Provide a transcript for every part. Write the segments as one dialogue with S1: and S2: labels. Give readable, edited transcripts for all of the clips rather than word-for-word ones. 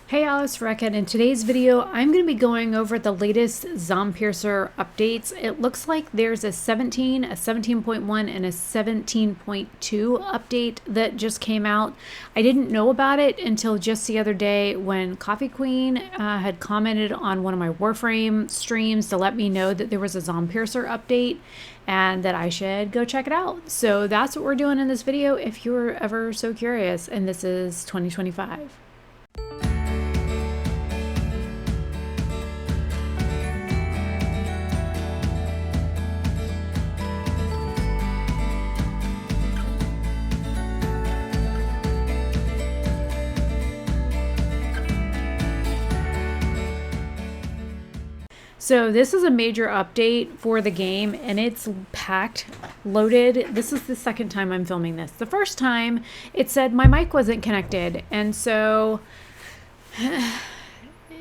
S1: Hey Alice Recca, in today's video I'm going to be going over the latest Zompiercer updates. It looks like there's a 17, a 17.1, and a 17.2 update that just came out. I didn't know about it until just the other day when Coffee Queen had commented on one of my Warframe streams to let me know that there was a Zompiercer update and that I should go check it out. So that's what we're doing in this video if you're ever so curious, and this is 2025. So this is a major update for the game and it's packed, loaded. This is the second time I'm filming this. The first time it said my mic wasn't connected. And so,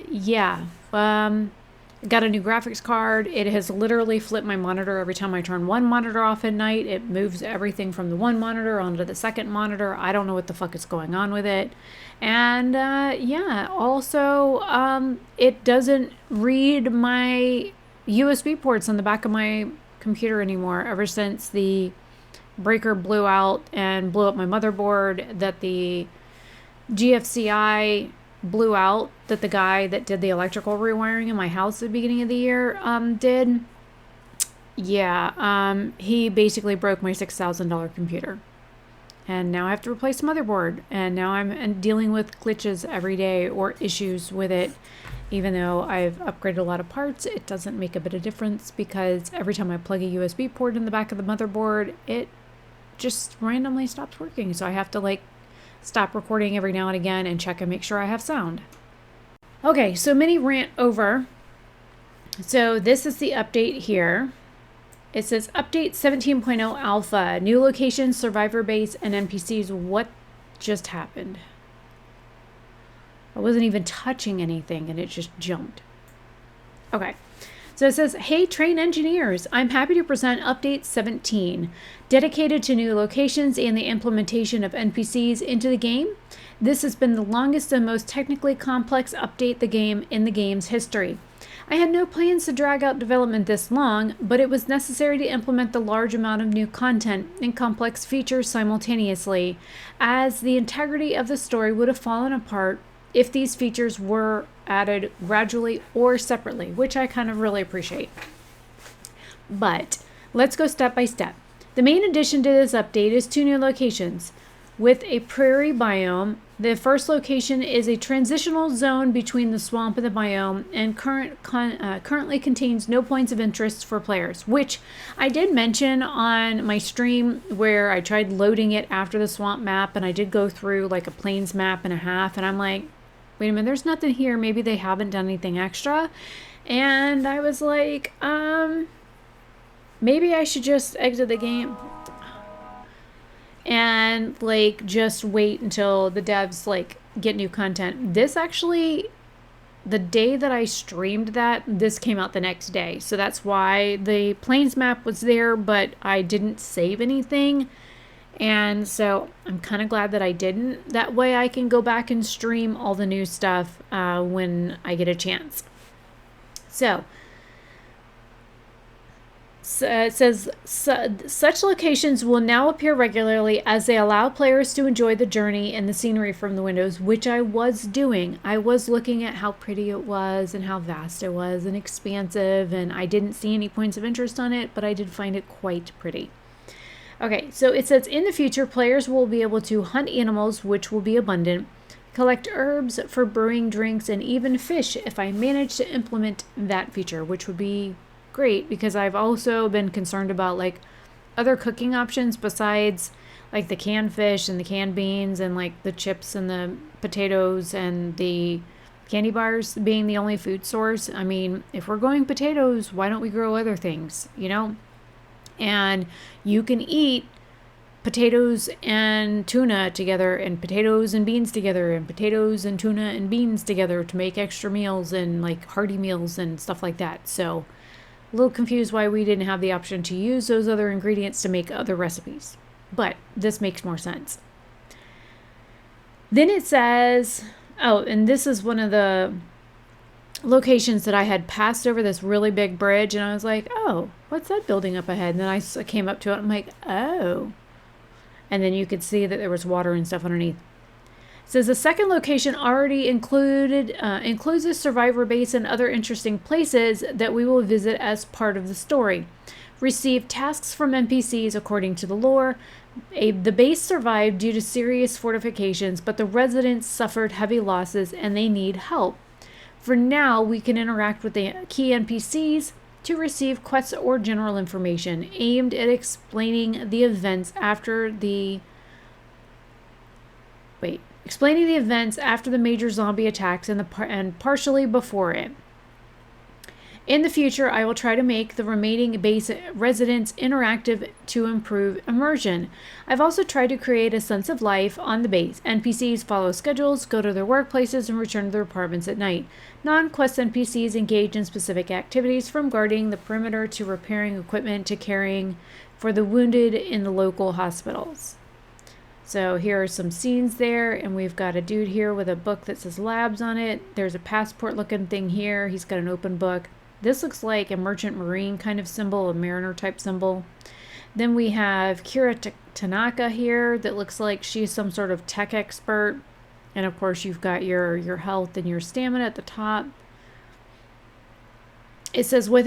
S1: yeah, got a new graphics card. It has literally flipped my monitor every time I turn one monitor off at night. It moves everything from the one monitor onto the second monitor. I don't know what the fuck is going on with it. And yeah, also it doesn't read my USB ports on the back of my computer anymore ever since the breaker blew out and blew up my motherboard, that the GFCI blew out, that the guy that did the electrical rewiring in my house at the beginning of the year did. Yeah, he basically broke my $6,000 computer. And now I have to replace the motherboard. And now I'm dealing with glitches every day or issues with it. Even though I've upgraded a lot of parts, it doesn't make a bit of difference because every time I plug a USB port in the back of the motherboard, it just randomly stops working. So I have to stop recording every now and again and check and make sure I have sound. Okay, so mini rant over. So this is the update here. It says update 17.0 alpha, new locations, survivor base, and NPCs. What just happened? I wasn't even touching anything and it just jumped. Okay. So it says, hey, train engineers, I'm happy to present Update 17, dedicated to new locations and the implementation of NPCs into the game. This has been the longest and most technically complex update in the game's history. I had no plans to drag out development this long, but it was necessary to implement the large amount of new content and complex features simultaneously, as the integrity of the story would have fallen apart if these features were added gradually or separately, which I kind of really appreciate. But let's go step by step. The main addition to this update is 2 new locations. With a prairie biome, the first location is a transitional zone between the swamp and the biome and currently contains no points of interest for players, which I did mention on my stream where I tried loading it after the swamp map, and I did go through like a plains map and a half, and I'm like, wait a minute, there's nothing here. Maybe they haven't done anything extra. And I was like, maybe I should just exit the game and just wait until the devs get new content. This actually, the day that I streamed that, this came out the next day. So that's why the plains map was there, but I didn't save anything. And so I'm kind of glad that I didn't. That way I can go back and stream all the new stuff when I get a chance. So it says, such locations will now appear regularly as they allow players to enjoy the journey and the scenery from the windows, which I was doing. I was looking at how pretty it was and how vast it was and expansive, and I didn't see any points of interest on it, but I did find it quite pretty. Okay, so it says in the future, players will be able to hunt animals, which will be abundant, collect herbs for brewing drinks, and even fish if I manage to implement that feature, which would be great because I've also been concerned about other cooking options besides the canned fish and the canned beans and the chips and the potatoes and the candy bars being the only food source. I mean, if we're going potatoes, why don't we grow other things, And you can eat potatoes and tuna together, and potatoes and beans together, and potatoes and tuna and beans together to make extra meals and hearty meals and stuff like that. So a little confused why we didn't have the option to use those other ingredients to make other recipes. But this makes more sense. Then it says Oh, and this is one of the locations that I had passed over this really big bridge, and I was like, oh, what's that building up ahead? And then I came up to it, and I'm like, oh. And then you could see that there was water and stuff underneath. It says the second location already includes a survivor base and other interesting places that we will visit as part of the story. Receive tasks from NPCs according to the lore. The base survived due to serious fortifications, but the residents suffered heavy losses and they need help. For now, we can interact with the key NPCs to receive quests or general information aimed at explaining the events after the major zombie attacks and partially before it. In the future, I will try to make the remaining base residents interactive to improve immersion. I've also tried to create a sense of life on the base. NPCs follow schedules, go to their workplaces, and return to their apartments at night. Non-quest NPCs engage in specific activities, from guarding the perimeter to repairing equipment to caring for the wounded in the local hospitals. So here are some scenes there, and we've got a dude here with a book that says labs on it. There's a passport looking thing here. He's got an open book. This looks like a merchant marine kind of symbol, a mariner type symbol. Then we have Kira Tanaka here that looks like she's some sort of tech expert. And of course you've got your health and your stamina at the top. It says with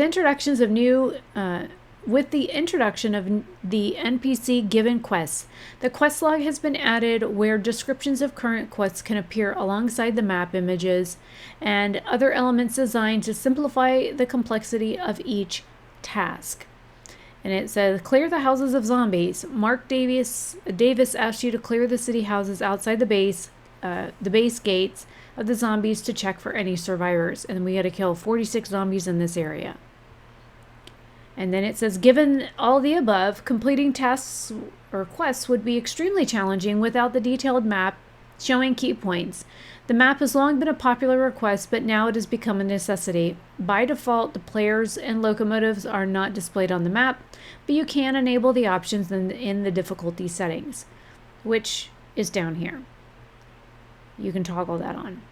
S1: the introduction of the NPC given quests, the quest log has been added where descriptions of current quests can appear alongside the map images and other elements designed to simplify the complexity of each task. And it says, clear the houses of zombies. Mark Davis asked you to clear the city houses outside the base gates of the zombies to check for any survivors. And we had to kill 46 zombies in this area. And then it says, given all the above, completing tasks or quests would be extremely challenging without the detailed map showing key points. The map has long been a popular request, but now it has become a necessity. By default, the players and locomotives are not displayed on the map, but you can enable the options in the difficulty settings, which is down here. You can toggle that on.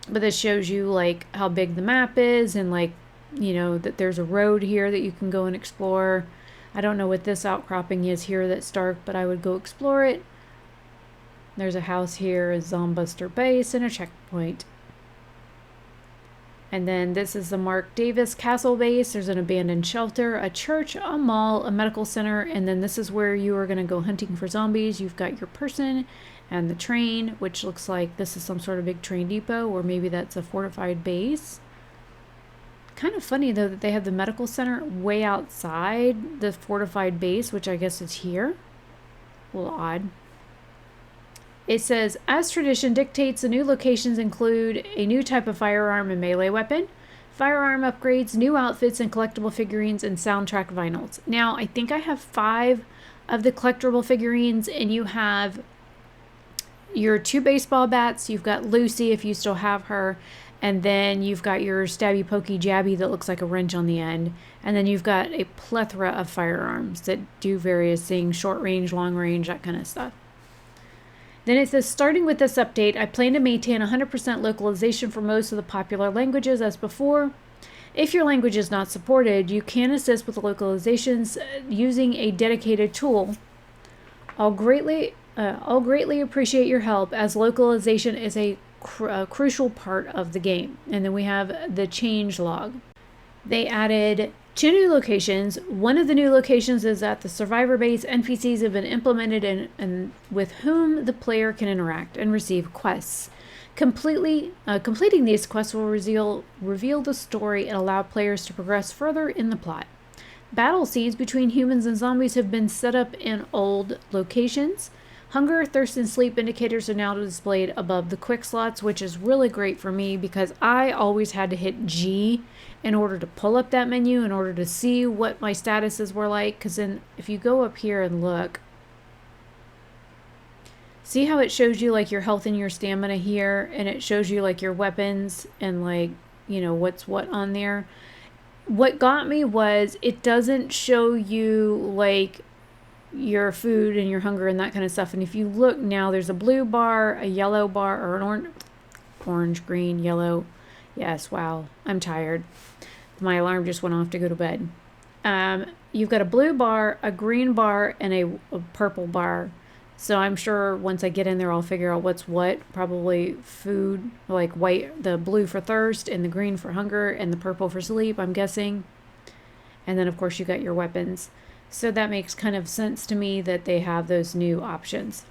S1: But this shows you like how big the map is and like, you know, that there's a road here that you can go and explore. I don't know what this outcropping is here that's dark, but I would go explore it. There's a house here, a Zombiercer base, and a checkpoint. And then this is the Mark Davis Castle base. There's an abandoned shelter, a church, a mall, a medical center, and then this is where you are going to go hunting for zombies. You've got your person and the train, which looks like this is some sort of big train depot, or maybe that's a fortified base. Kind of funny though that they have the medical center way outside the fortified base, which I guess is here. A little odd. It says, as tradition dictates, the new locations include a new type of firearm and melee weapon, firearm upgrades, new outfits and collectible figurines, and soundtrack vinyls. Now, I think I have 5 of the collectible figurines, and you have your 2 baseball bats. You've got Lucy, if you still have her. And then you've got your stabby, pokey, jabby that looks like a wrench on the end. And then you've got a plethora of firearms that do various things, short range, long range, that kind of stuff. Then it says, starting with this update, I plan to maintain 100% localization for most of the popular languages as before. If your language is not supported, you can assist with localizations using a dedicated tool. I'll greatly appreciate your help, as localization is a crucial part of the game. And then we have the change log. They added 2 new locations. One of the new locations is at the survivor base. NPCs have been implemented and with whom the player can interact and receive quests. Completing these quests will reveal the story and allow players to progress further in the plot. Battle scenes between humans and zombies have been set up in old locations. Hunger, thirst, and sleep indicators are now displayed above the quick slots, which is really great for me because I always had to hit G in order to pull up that menu, in order to see what my statuses were like. Because then if you go up here and look, see how it shows you like your health and your stamina here, and it shows you like your weapons and like, you know, what's what on there. What got me was it doesn't show you like your food and your hunger and that kind of stuff. And if you look now, there's a blue bar, a yellow bar, or an orange, green, yellow. Yes, wow, I'm tired. My alarm just went off to go to bed. You've got a blue bar, a green bar, and a purple bar. So I'm sure once I get in there, I'll figure out what's what. Probably food, like white, the blue for thirst, and the green for hunger, and the purple for sleep, I'm guessing. And then, of course, you got your weapons. So that makes kind of sense to me that they have those new options.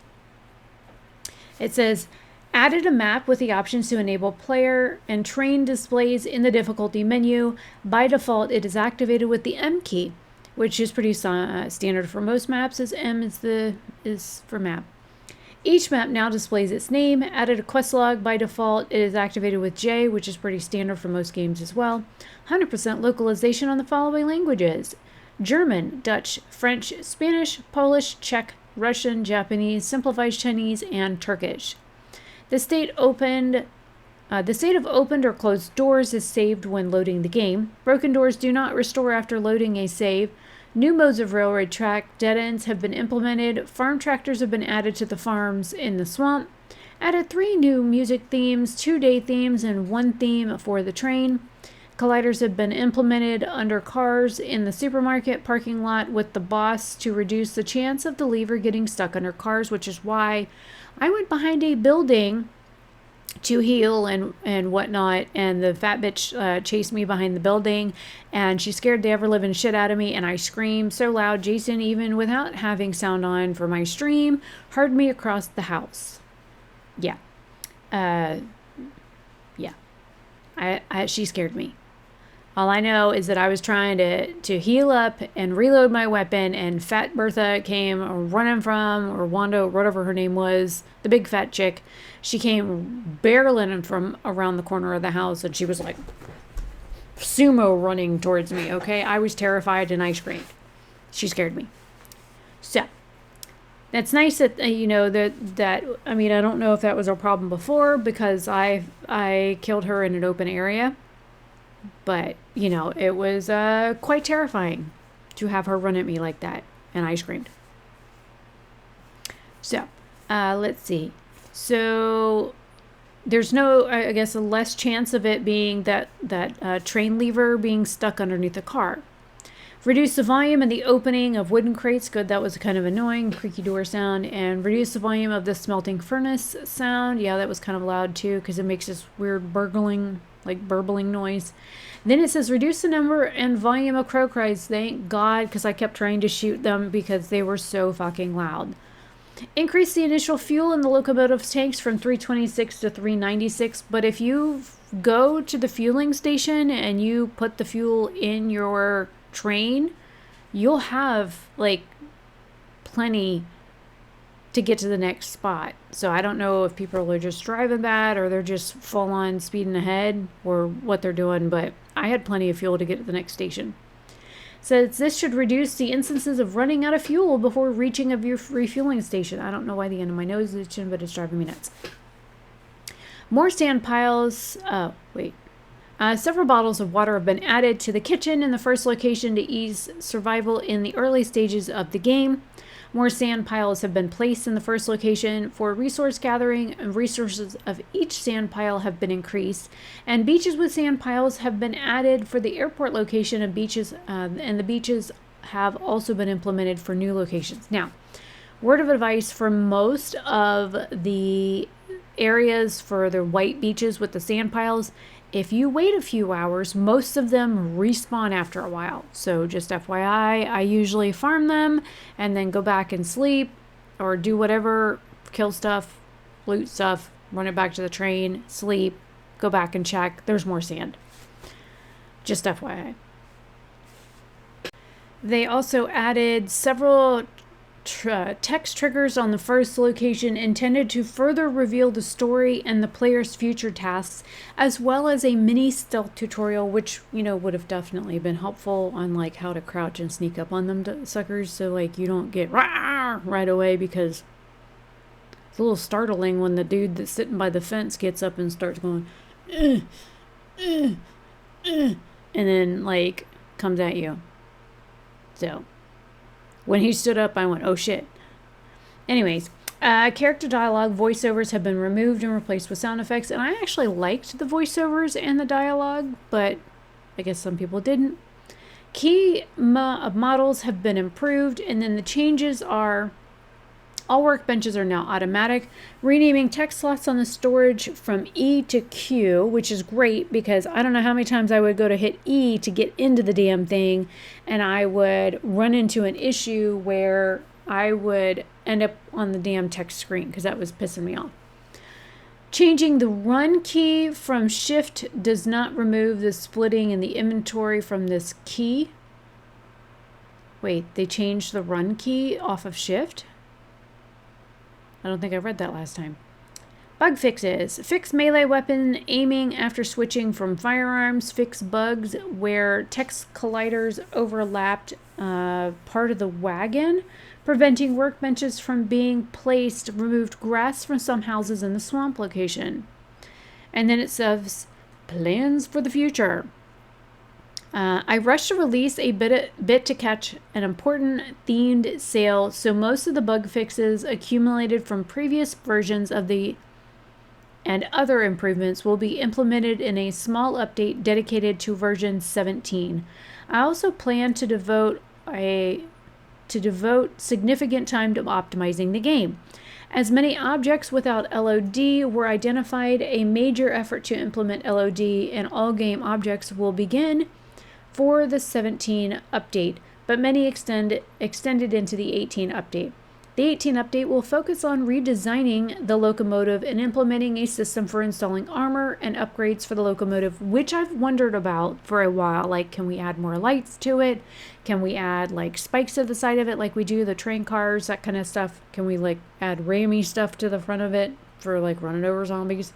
S1: It says, added a map with the options to enable player and train displays in the difficulty menu. By default, it is activated with the M key, which is pretty standard for most maps, as M is for map. Each map now displays its name. Added a quest log. By default, it is activated with J, which is pretty standard for most games as well. 100% localization on the following languages: German, Dutch, French, Spanish, Polish, Czech, Russian, Japanese, simplified Chinese, and Turkish. The state of opened or closed doors is saved when loading the game. Broken doors do not restore after loading a save. New modes of railroad track dead ends have been implemented. Farm tractors have been added to the farms in the swamp. Added 3 new music themes, 2 day themes, and 1 theme for the train. Colliders have been implemented under cars in the supermarket parking lot with the boss to reduce the chance of the lever getting stuck under cars, which is why I went behind a building to heal and whatnot, and the fat bitch chased me behind the building, and she scared the ever-living shit out of me, and I screamed so loud Jason, even without having sound on for my stream, heard me across the house. Yeah. She scared me. All I know is that I was trying to heal up and reload my weapon, and Fat Bertha came running from, or Wanda, whatever her name was, the big fat chick. She came barreling from around the corner of the house, and she was like sumo running towards me, okay? I was terrified, and I screamed. She scared me. So, that's nice that, that I mean, I don't know if that was a problem before, because I killed her in an open area. But, it was quite terrifying to have her run at me like that. And I screamed. So, let's see. So, there's no, I guess, a less chance of it being that train lever being stuck underneath the car. Reduce the volume and the opening of wooden crates. Good, that was kind of annoying. Creaky door sound. And reduce the volume of the smelting furnace sound. Yeah, that was kind of loud too, because it makes this weird burbling noise. Then it says reduce the number and volume of crow cries. Thank God, because I kept trying to shoot them because they were so fucking loud. Increase the initial fuel in the locomotive's tanks from 326 to 396. But if you go to the fueling station and you put the fuel in your train, you'll have plenty to get to the next spot. So I don't know if people are just driving bad or they're just full on speeding ahead or what they're doing, but I had plenty of fuel to get to the next station. Says this should reduce the instances of running out of fuel before reaching a refueling station. I don't know why the end of my nose is itching, but it's driving me nuts. More sand piles. Several bottles of water have been added to the kitchen in the first location to ease survival in the early stages of the game. More sand piles have been placed in the first location for resource gathering, and resources of each sand pile have been increased. And beaches with sand piles have been added for the airport location of beaches, and the beaches have also been implemented for new locations. Now, word of advice for most of the areas for the white beaches with the sand piles: if you wait a few hours, most of them respawn after a while. So just FYI, I usually farm them and then go back and sleep or do whatever, kill stuff, loot stuff, run it back to the train, sleep, go back and check. There's more sand. Just FYI. They also added several text triggers on the first location intended to further reveal the story and the player's future tasks, as well as a mini stealth tutorial, which would have definitely been helpful on how to crouch and sneak up on them suckers, so you don't get right away, because it's a little startling when the dude that's sitting by the fence gets up and starts going and then comes at you. So when he stood up, I went, oh shit. Anyways, Character dialogue voiceovers have been removed and replaced with sound effects, and I actually liked the voiceovers and the dialogue, but I guess some people didn't. Key models have been improved, and then the changes are all workbenches are now automatic, renaming text slots on the storage from E to Q, which is great because I don't know how many times I would go to hit E to get into the damn thing, and I would run into an issue where I would end up on the damn text screen because that was pissing me off. Changing the run key from shift does not remove the splitting in the inventory from this key. Wait, they changed the run key off of shift? I don't think I read that last time. Bug fixes. Fix melee weapon aiming after switching from firearms. Fix bugs where text colliders overlapped part of the wagon, preventing workbenches from being placed. Removed grass from some houses in the swamp location. And then it says, plans for the future. I rushed to release a bit to catch an important themed sale, so most of the bug fixes accumulated from previous versions of the and other improvements will be implemented in a small update dedicated to version 17. I also plan to devote significant time to optimizing the game. As many objects without LOD were identified, a major effort to implement LOD in all game objects will begin for the 17 update, but many extended into the 18 update. The 18 update will focus on redesigning the locomotive and implementing a system for installing armor and upgrades for the locomotive, which I've wondered about for a while. Like, can we add more lights to it? Can we add like spikes to the side of it like we do the train cars, that kind of stuff? Can we like add rammy stuff to the front of it for like running over zombies?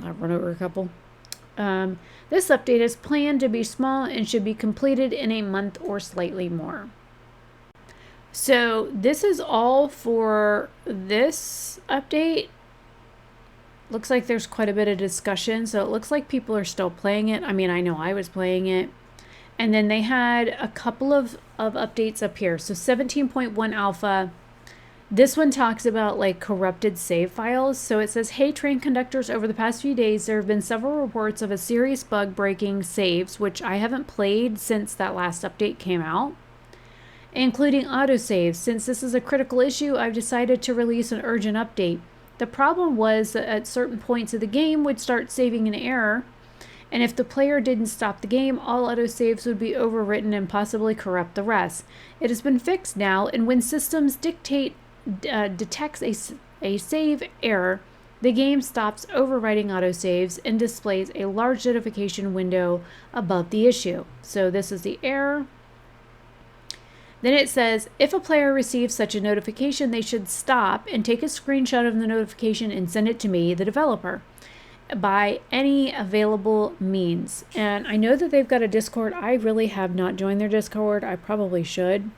S1: I've run over a couple. This update is planned to be small and should be completed in a month or slightly more. So this is all for this update. Looks like there's quite a bit of discussion, so it looks like people are still playing it. I mean, I know I was playing it. And then they had a couple of updates up here. So 17.1 alpha. This one talks about like corrupted save files. So it says, hey, train conductors, over the past few days, there have been several reports of a serious bug breaking saves, which I haven't played since that last update came out, including autosaves. Since this is a critical issue, I've decided to release an urgent update. The problem was that at certain points of the game would start saving an error, and if the player didn't stop the game, all autosaves would be overwritten and possibly corrupt the rest. It has been fixed now, and when systems detects a save error, the game stops overwriting autosaves and displays a large notification window above the issue. So this is the error. Then it says, if a player receives such a notification, they should stop and take a screenshot of the notification and send it to me, the developer, by any available means. And I know that they've got a Discord. I really have not joined their Discord. I probably should.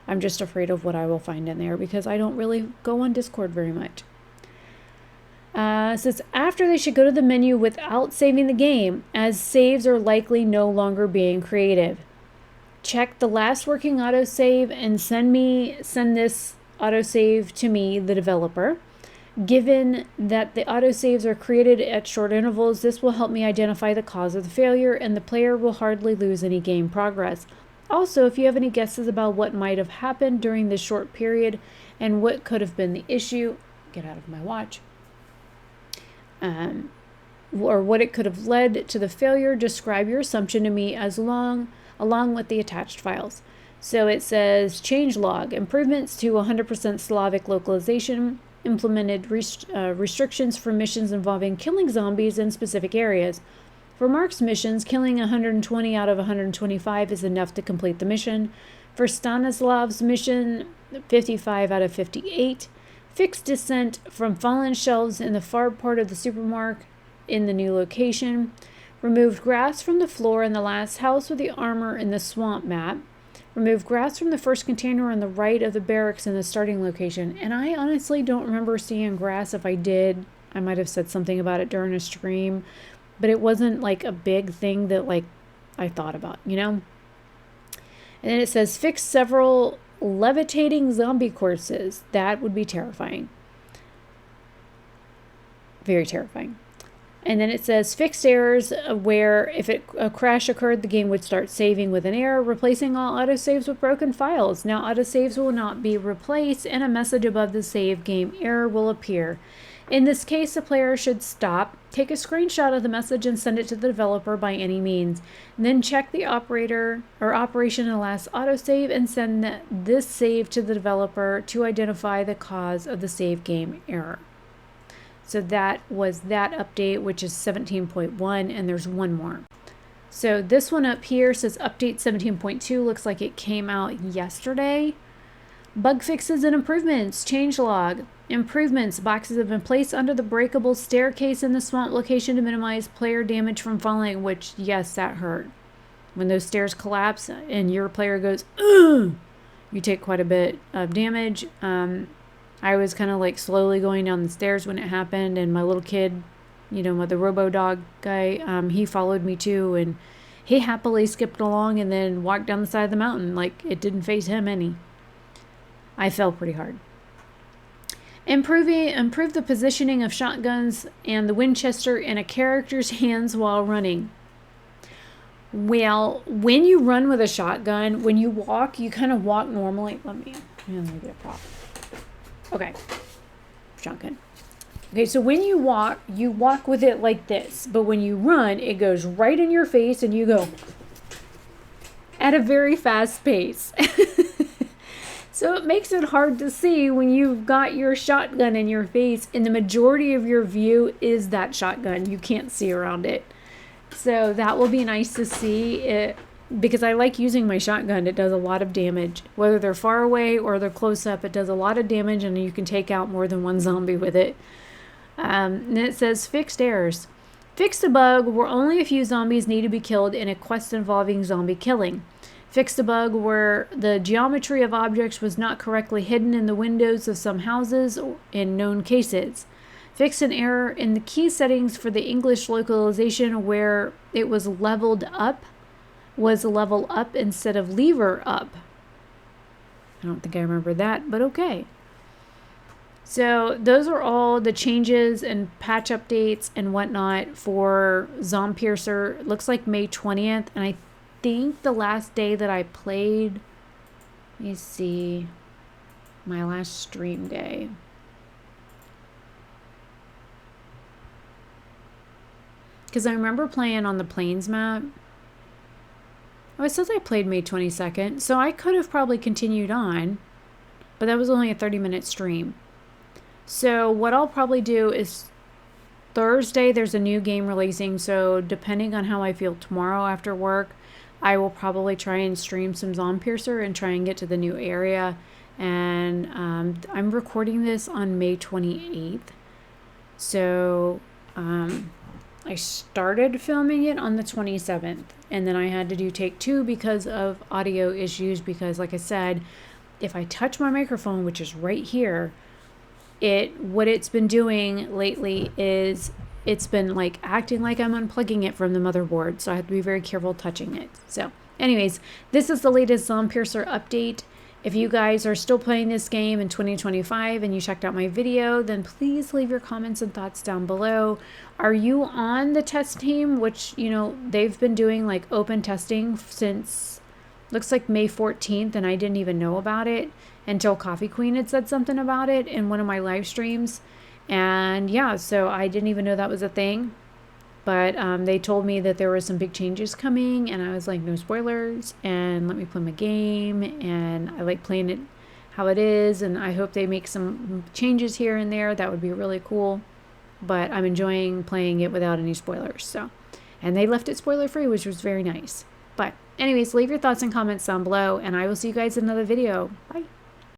S1: I'm just afraid of what I will find in there because I don't really go on Discord very much. It says, after they should go to the menu without saving the game, as saves are likely no longer being created. Check the last working autosave and send this autosave to me, the developer. Given that the autosaves are created at short intervals, this will help me identify the cause of the failure, and the player will hardly lose any game progress. Also, if you have any guesses about what might have happened during this short period and what could have been the issue, get out of my watch, or what it could have led to the failure, describe your assumption to me along with the attached files. So it says, change log, improvements to 100% Slavic localization, implemented restrictions for missions involving killing zombies in specific areas. For Mark's missions, killing 120 out of 125 is enough to complete the mission. For Stanislav's mission, 55 out of 58. Fixed descent from fallen shelves in the far part of the supermarket in the new location. Removed grass from the floor in the last house with the armor in the swamp map. Removed grass from the first container on the right of the barracks in the starting location. And I honestly don't remember seeing grass. If I did, I might have said something about it during a stream. But it wasn't like a big thing that like I thought about, you know? And then it says, fix several levitating zombie corpses. That would be terrifying. Very terrifying. And then it says fixed errors, where if a crash occurred, the game would start saving with an error, replacing all autosaves with broken files. Now autosaves will not be replaced, and a message above the save game error will appear. In this case, the player should stop, take a screenshot of the message, and send it to the developer by any means. Then check the operator or operation and last autosave and send this save to the developer to identify the cause of the save game error. So that was that update, which is 17.1, and there's one more. So this one up here says update 17.2. Looks like it came out yesterday. Bug fixes and improvements. Changelog. Improvements. Boxes have been placed under the breakable staircase in the swamp location to minimize player damage from falling, which, yes, that hurt. When those stairs collapse and your player goes, ugh, you take quite a bit of damage. I was kind of like slowly going down the stairs when it happened, and my little kid, you know, the robo dog guy, he followed me too, and he happily skipped along and then walked down the side of the mountain like it didn't faze him any. I fell pretty hard. Improve the positioning of shotguns and the Winchester in a character's hands while running. Well, when you run with a shotgun, when you walk, you kind of walk normally. Let me get a prop. Okay, shotgun. Okay, so when you walk with it like this, but when you run, it goes right in your face and you go at a very fast pace. So it makes it hard to see when you've got your shotgun in your face and the majority of your view is that shotgun. You can't see around it. So that will be nice to see it. Because I like using my shotgun. It does a lot of damage. Whether they're far away or they're close up, it does a lot of damage, and you can take out more than one zombie with it. And it says fixed errors. Fixed a bug where only a few zombies need to be killed in a quest involving zombie killing. Fixed a bug where the geometry of objects was not correctly hidden in the windows of some houses in known cases. Fixed an error in the key settings for the English localization where it was level up instead of lever up. I don't think I remember that, but okay. So those are all the changes and patch updates and whatnot for Zompiercer. It looks like May 20th, and I think the last day that I played, let me see, my last stream day. Because I remember playing on the Plains map. Oh, it says I played May 22nd, so I could have probably continued on, but that was only a 30-minute stream. So what I'll probably do is Thursday there's a new game releasing, so depending on how I feel tomorrow after work, I will probably try and stream some Zompiercer and try and get to the new area. And I'm recording this on May 28th, so I started filming it on the 27th, and then I had to do take 2 because of audio issues, because like I said, if I touch my microphone, which is right here, what it's been doing lately is it's been like acting like I'm unplugging it from the motherboard, so I have to be very careful touching it. So anyways, this is the latest Zompiercer update. If you guys are still playing this game in 2025 and you checked out my video, then please leave your comments and thoughts down below. Are you on the test team, which, you know, they've been doing like open testing since, looks like May 14th, and I didn't even know about it until Coffee Queen had said something about it in one of my live streams. And yeah, so I didn't even know that was a thing. But they told me that there were some big changes coming, and I was like, no spoilers, and let me play my game, and I like playing it how it is, and I hope they make some changes here and there. That would be really cool. But I'm enjoying playing it without any spoilers. So, and they left it spoiler free, which was very nice. But anyways, leave your thoughts and comments down below, and I will see you guys in another video. Bye.